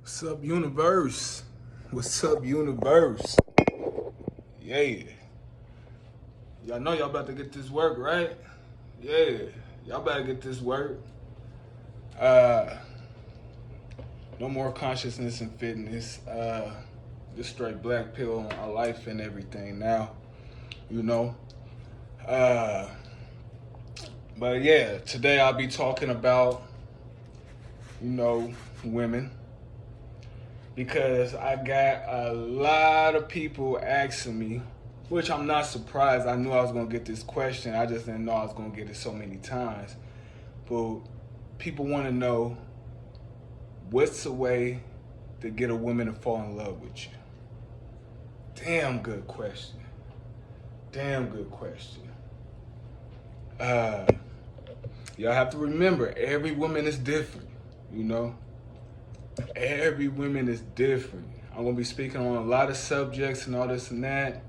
What's up, universe? What's up, universe? Yeah. Y'all know y'all about to get this work, right? Yeah. Y'all better get this work. Uh, no more consciousness and fitness. Just straight black pill on our life and everything now. You know. Uh, but yeah, today I'll be talking about, women. Because I got a lot of people asking me, which I'm not surprised. I knew I was going to get this question. I just didn't know I was going to get it so many times. But people want to know, what's the way to get a woman to fall in love with you? Damn good question. Damn good question. Y'all have to remember, every woman is different, you know? Every woman is different. I'm going to be speaking on a lot of subjects and all this and that.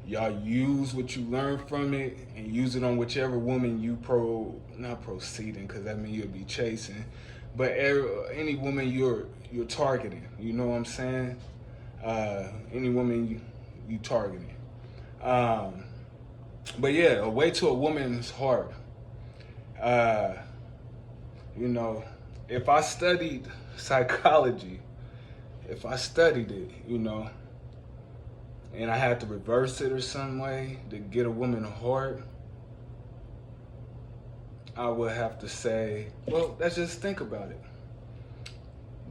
Y'all use what you learn from it and use it on whichever woman you not proceeding, because that means you'll be chasing, but any woman you're targeting. You know what I'm saying? Any woman you targeting. But yeah, a way to a woman's heart. If I studied psychology, if I studied it, and I had to reverse it or some way to get a woman's heart, I would have to say, well, let's just think about it.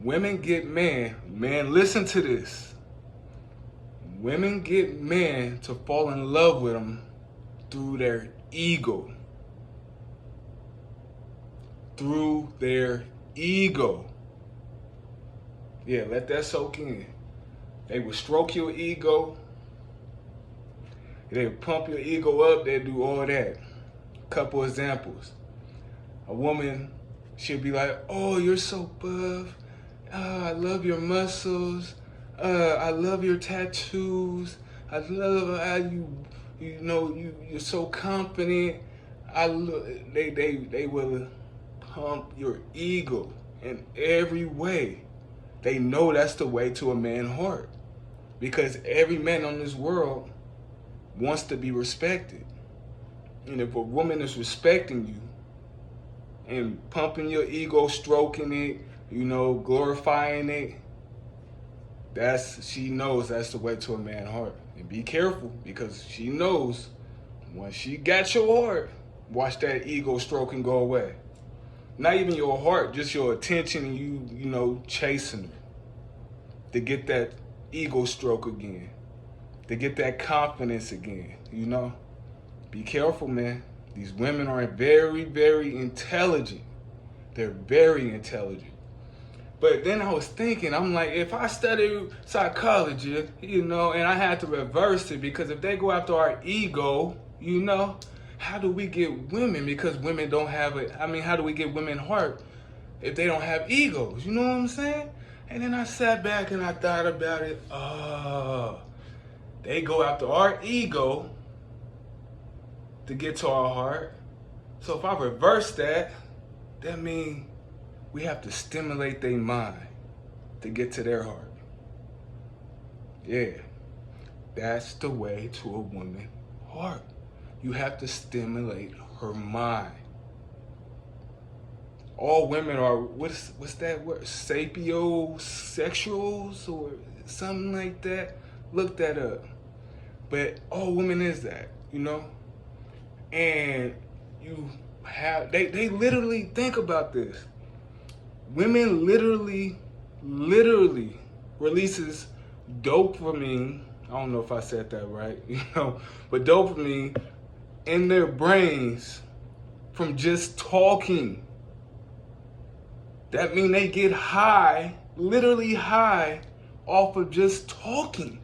Women get men, listen to this. Women get men to fall in love with them through their ego. Through their ego. Yeah, let that soak in. They will stroke your ego. They would pump your ego up. They do all that. Couple examples. A woman, she'll be like, "Oh, you're so buff. I love your muscles. I love your tattoos. I love how you're so confident." They will pump your ego in every way. They know that's the way to a man's heart, because every man on this world wants to be respected. And if a woman is respecting you and pumping your ego, stroking it, glorifying it, she knows that's the way to a man's heart. And be careful, because she knows once she got your heart, watch that ego stroking go away. Not even your heart, just your attention, and you chasing her to get that ego stroke again, to get that confidence again, Be careful, man. These women are very, very intelligent. They're very intelligent. But then I was thinking, I'm like, if I studied psychology, and I had to reverse it, because if they go after our ego, how do we get women? Because women don't have it. How do we get women heart if they don't have egos? You know what I'm saying? And then I sat back and I thought about it. Oh, they go after our ego to get to our heart. So if I reverse that, that means we have to stimulate their mind to get to their heart. Yeah, that's the way to a woman's heart. You have to stimulate her mind. All women are, what's that word? Sapiosexuals or something like that? Look that up. But all women is that, And they literally, think about this. Women literally releases dopamine. I don't know if I said that right, but dopamine in their brains from just talking. That means they get high, literally high, off of just talking.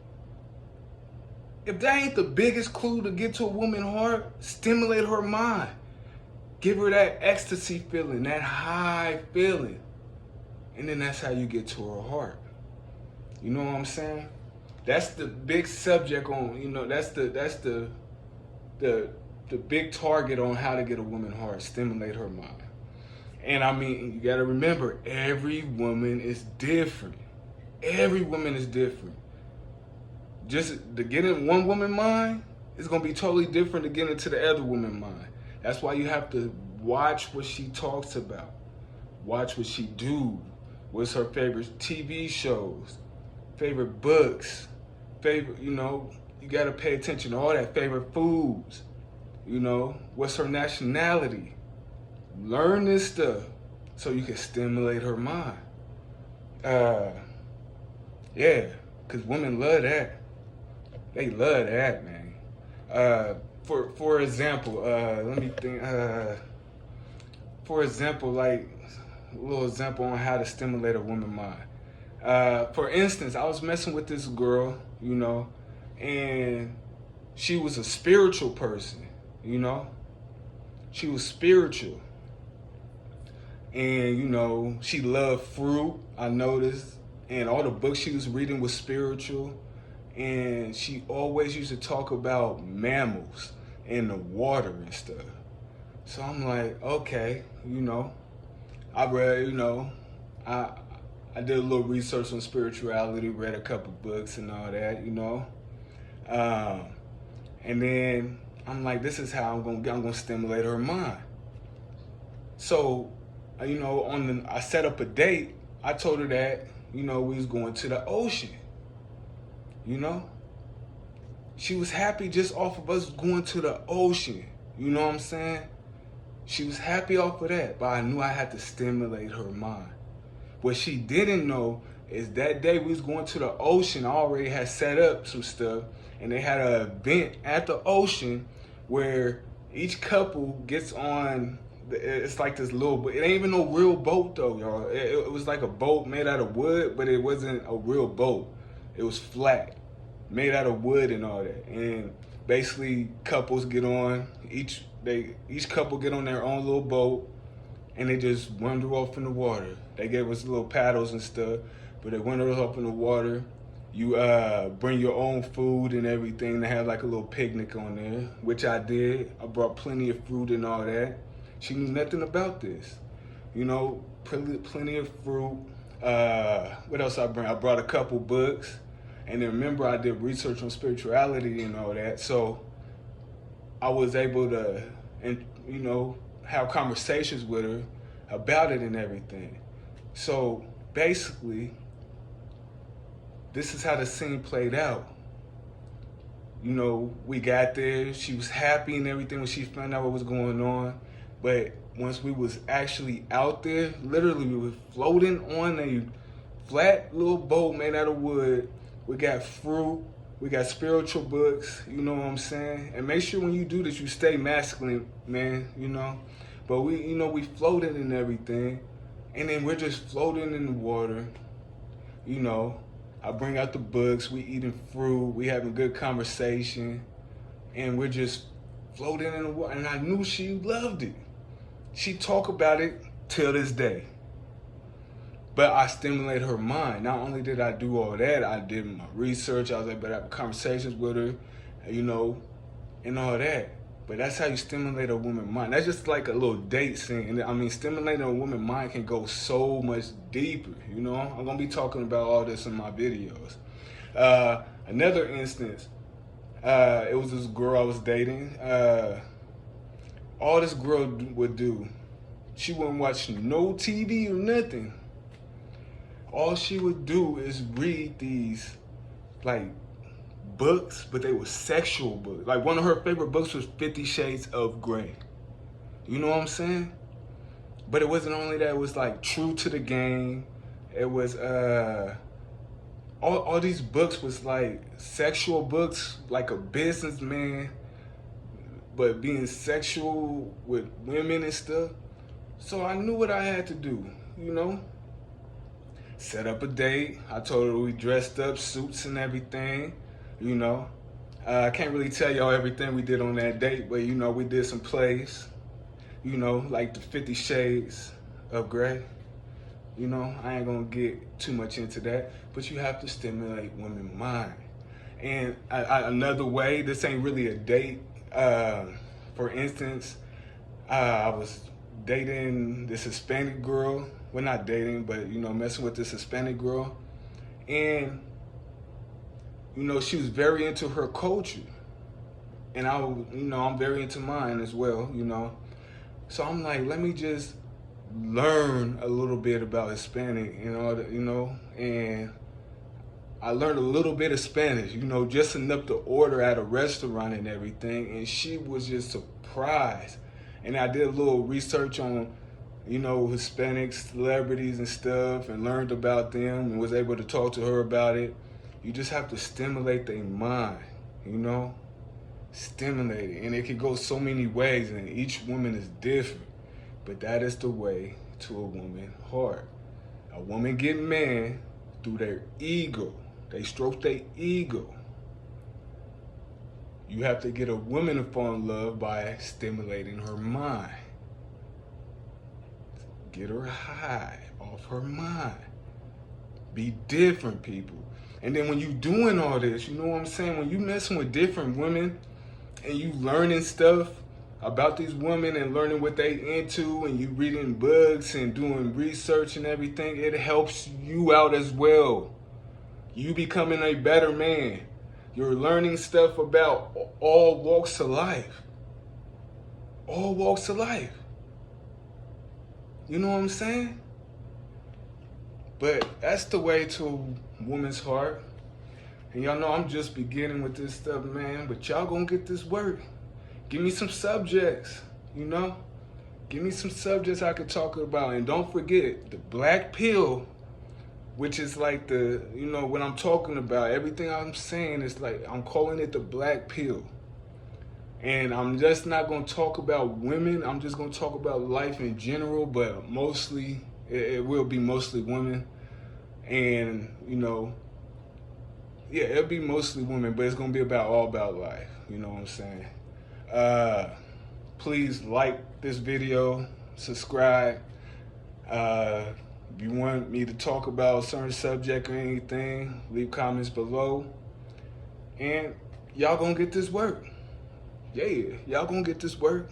If that ain't the biggest clue to get to a woman's heart, stimulate her mind. Give her that ecstasy feeling, that high feeling. And then that's how you get to her heart. You know what I'm saying? That's the big subject on, that's the big target on how to get a woman's heart, stimulate her mind. And I mean, you gotta remember, every woman is different. Every woman is different. Just to get in one woman mind, it's gonna be totally different to get into the other woman mind. That's why you have to watch what she talks about. Watch what she do. What's her favorite TV shows, favorite books, favorite, you gotta pay attention to all that. Favorite foods, what's her nationality. Learn this stuff so you can stimulate her mind. Yeah, because women love that. They love that, man. For example, let me think. For example, like a little example on how to stimulate a woman's mind. For instance, I was messing with this girl, and she was a spiritual person, She was spiritual. And, she loved fruit, I noticed. And all the books she was reading was spiritual. And she always used to talk about mammals and the water and stuff. So I'm like, okay, I read, I did a little research on spirituality, read a couple books and all that, and then I'm like, this is how I'm gonna stimulate her mind. So, I set up a date. I told her that, we was going to the ocean. She was happy just off of us going to the ocean. You know what I'm saying? She was happy off of that, but I knew I had to stimulate her mind. What she didn't know is that day we was going to the ocean, I already had set up some stuff, and they had an event at the ocean where each couple gets on, it's like this little boat. It ain't even no real boat though, y'all. It was like a boat made out of wood, but it wasn't a real boat. It was flat, made out of wood and all that. And basically couples get on, each couple get on their own little boat, and they just wander off in the water. They gave us little paddles and stuff, but they wander off in the water. You bring your own food and everything. They have like a little picnic on there, which I did. I brought plenty of fruit and all that. She knew nothing about this. Plenty of fruit. What else I bring? I brought a couple books. And then remember, I did research on spirituality and all that. So I was able to, have conversations with her about it and everything. So basically, this is how the scene played out. We got there. She was happy and everything when she found out what was going on. But once we was actually out there, literally we were floating on a flat little boat made out of wood. We got fruit, we got spiritual books, you know what I'm saying? And make sure when you do this, you stay masculine, man, But we floating and everything. And then we're just floating in the water, I bring out the books, we eating fruit, we having good conversation, and we're just floating in the water. And I knew she loved it. She talk about it till this day. But I stimulated her mind. Not only did I do all that, I did my research. I was able to have conversations with her, and all that. But that's how you stimulate a woman's mind. That's just like a little date scene. And stimulating a woman's mind can go so much deeper, I'm going to be talking about all this in my videos. Another instance, it was this girl I was dating. All this girl would do, she wouldn't watch no TV or nothing. All she would do is read these, books, but they were sexual books. Like, one of her favorite books was 50 Shades of Grey. You know what I'm saying? But it wasn't only that, it was, True to the Game. It was, all these books was, sexual books, like a businessman, but being sexual with women and stuff. So I knew what I had to do, Set up a date. I told her we dressed up, suits and everything, I can't really tell y'all everything we did on that date, but, we did some plays, like the 50 Shades of Grey. I ain't gonna get too much into that, but you have to stimulate women's mind. And another way, this ain't really a date. For instance, I was dating this Hispanic girl. Well, not dating, but messing with this Hispanic girl, and she was very into her culture, and I'm very into mine as well. So I'm like, let me just learn a little bit about Hispanic, and I learned a little bit of Spanish, just enough to order at a restaurant and everything, and she was just surprised. And I did a little research on, Hispanic celebrities and stuff, and learned about them and was able to talk to her about it. You just have to stimulate their mind, stimulate it. And it can go so many ways, and each woman is different. But that is the way to a woman's heart. A woman get man through their ego. They stroke their ego. You have to get a woman to fall in love by stimulating her mind. Get her high off her mind. Be different, people. And then when you doing all this, you know what I'm saying? When you messing with different women and you learning stuff about these women and learning what they into, and you reading books and doing research and everything, it helps you out as well. You becoming a better man. You're learning stuff about all walks of life. All walks of life. You know what I'm saying? But that's the way to a woman's heart. And y'all know I'm just beginning with this stuff, man. But y'all gonna get this work. Give me some subjects, Give me some subjects I could talk about. And don't forget, the black pill, which is like what I'm talking about. Everything I'm saying is like, I'm calling it the black pill. And I'm just not going to talk about women. I'm just going to talk about life in general, but mostly, it will be mostly women. And, it'll be mostly women, but it's going to be all about life. You know what I'm saying? Please like this video, subscribe. If you want me to talk about a certain subject or anything, leave comments below. And y'all gonna get this work. Yeah, y'all gonna get this work.